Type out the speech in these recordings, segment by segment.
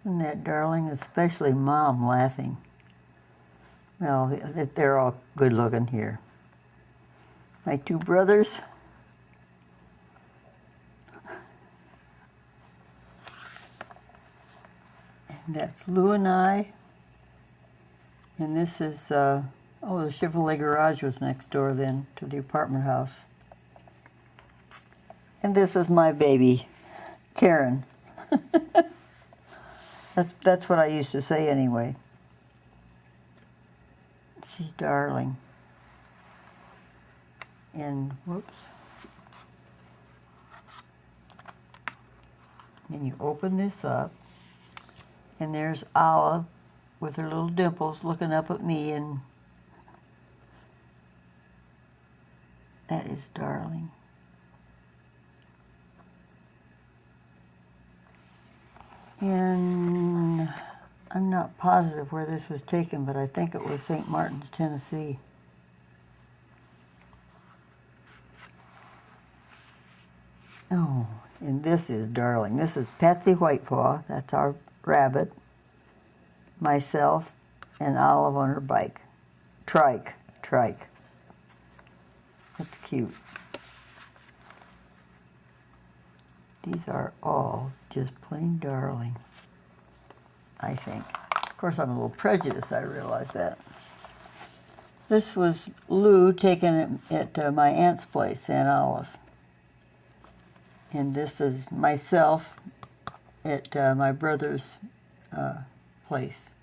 Isn't that darling? Especially Mom laughing. Well, they're all good looking here. My two brothers. And that's Lou and I. And this is, oh, the Chevrolet garage was next door then to the apartment house. And this is my baby, Karen. That's what I used to say anyway. She's darling. And whoops. And you open this up, and there's Olive with her little dimples looking up at me, and that is darling. And I'm not positive where this was taken, but I think it was St. Martin's, Tennessee. Oh, and this is darling. This is Patsy Whitepaw. That's our rabbit. Myself and Olive on her bike. Trike. That's cute. These are all just plain darling, I think. Of course, I'm a little prejudiced, I realize that. This was Lou taken at my aunt's place, Aunt Olive. And this is myself at my brother's place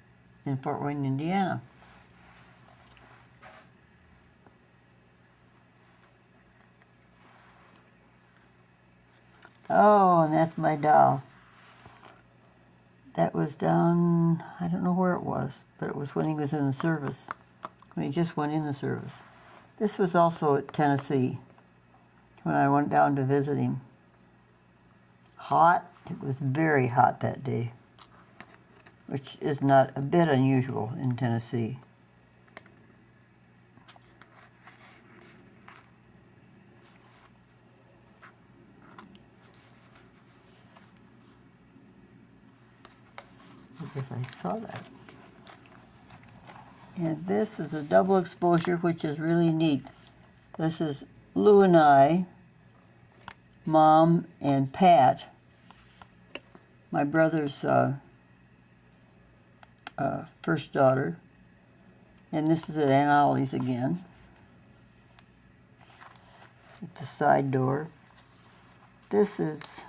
in Fort Wayne, Indiana. Oh, and that's my doll. That was down, I don't know where it was, but it was when he was in the service, when he just went in the service. This was also at Tennessee, when I went down to visit him. Hot, it was very hot that day, which is not a bit unusual in Tennessee. If I saw that. And this is a double exposure, which is really neat. This is Lou and I, Mom and Pat, my brother's first daughter. And this is at Aunt Ollie's again. At the side door. This is,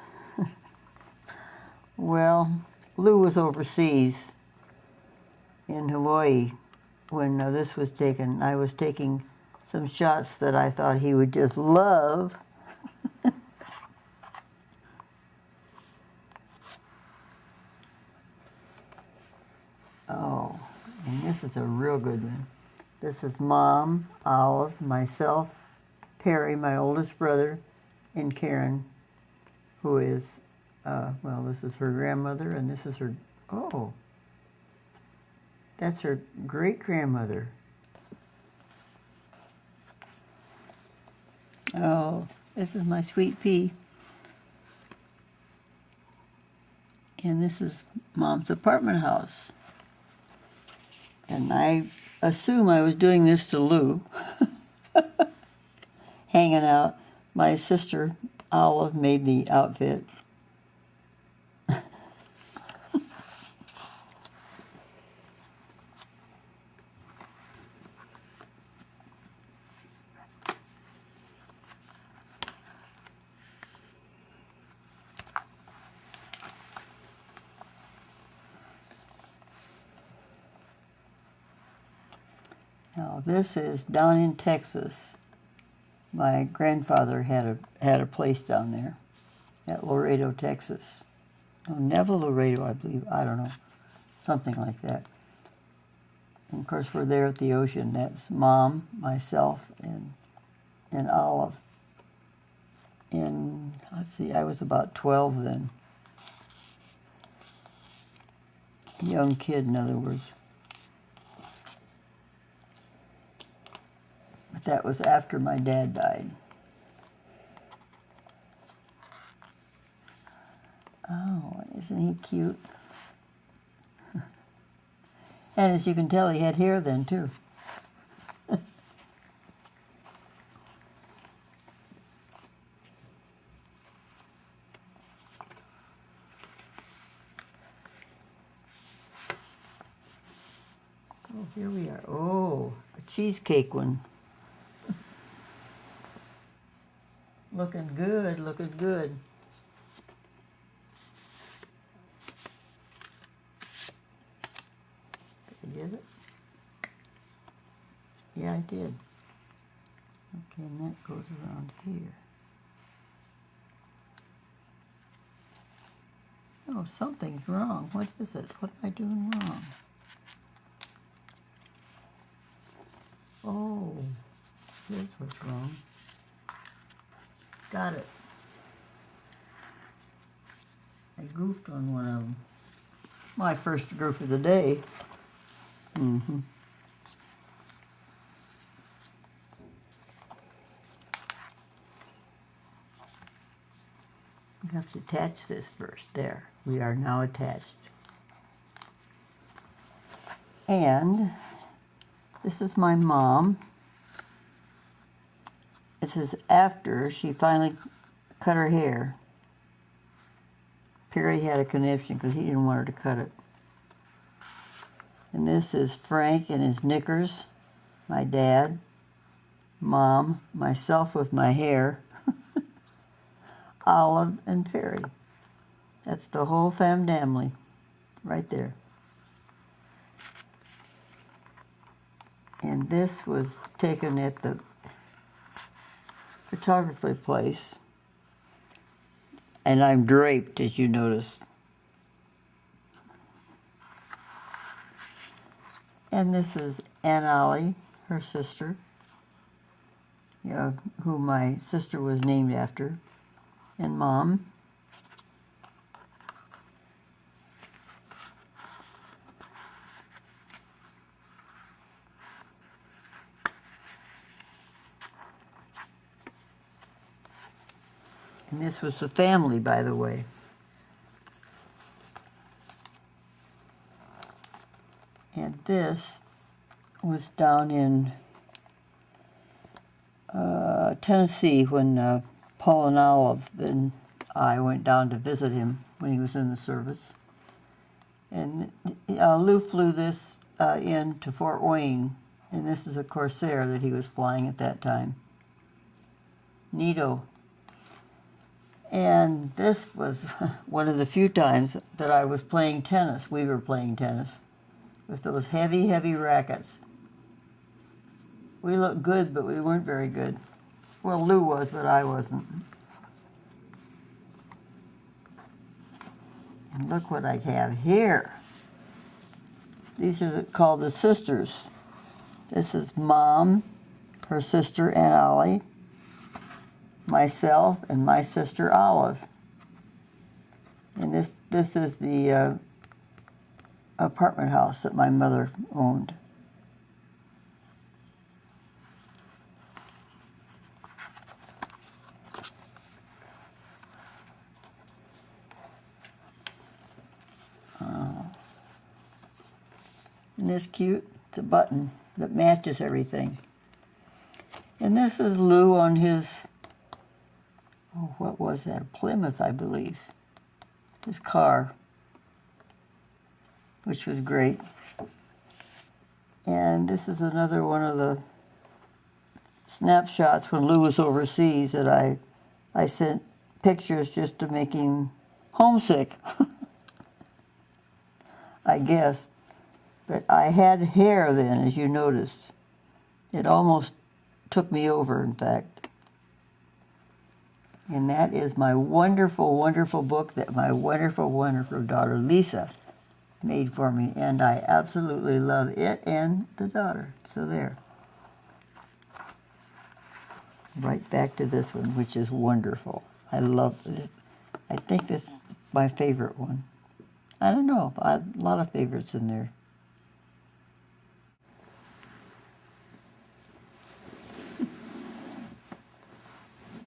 well, Lou was overseas in Hawaii when this was taken. I was taking some shots that I thought he would just love. Oh, and this is a real good one. This is Mom, Olive, myself, Perry, my oldest brother, and Karen, who is, well, this is her grandmother, and this is her, oh, that's her great-grandmother. Oh, this is my sweet pea. And this is Mom's apartment house. And I assume I was doing this to Lou, hanging out. My sister, Olive, made the outfit. Now this is down in Texas. My grandfather had a place down there at Laredo, Texas. Oh, Neville, Laredo, I believe. I don't know. Something like that. And of course, we're there at the ocean. That's Mom, myself, and Olive. And let's see, I was about 12 then. Young kid, in other words. But that was after my dad died. Oh, isn't he cute? And as you can tell, he had hair then, too. Oh, here we are. Oh, a cheesecake one. Looking good, looking good. Did I get it? Yeah, I did. Okay, and that goes around here. Oh, something's wrong. What is it? What am I doing wrong? Oh, here's what's wrong. Got it. I goofed on one of them. My first goof of the day. Mm-hmm. We have to attach this first. There. We are now attached. And this is my mom. This is after she finally cut her hair. Perry had a conniption because he didn't want her to cut it. And this is Frank in his knickers, my dad, Mom, myself with my hair, Olive, and Perry. That's the whole family right there. And this was taken at the photography place. And I'm draped, as you notice. And this is Aunt Ollie, her sister, who my sister was named after, and Mom. And this was the family, by the way. And this was down in Tennessee when Paul and Olive and I went down to visit him when he was in the service. And Lou flew this in to Fort Wayne, and this is a Corsair that he was flying at that time. Neato. And this was one of the few times that I was playing tennis. We were playing tennis with those heavy, heavy rackets. We looked good, but we weren't very good. Well, Lou was, but I wasn't. And look what I have here. These are called the sisters. This is Mom, her sister Aunt Ollie, myself, and my sister Olive. And this is the apartment house that my mother owned. Isn't this cute? It's a button that matches everything. And this is Lou on his, oh, what was that? A Plymouth, I believe. His car, which was great. And this is another one of the snapshots when Lou was overseas that I sent pictures just to make him homesick, I guess. But I had hair then, as you noticed. It almost took me over, in fact. And that is my wonderful, wonderful book that my wonderful, wonderful daughter, Lisa, made for me. And I absolutely love it and the daughter. So there. Right back to this one, which is wonderful. I love it. I think this is my favorite one. I don't know. A lot of favorites in there.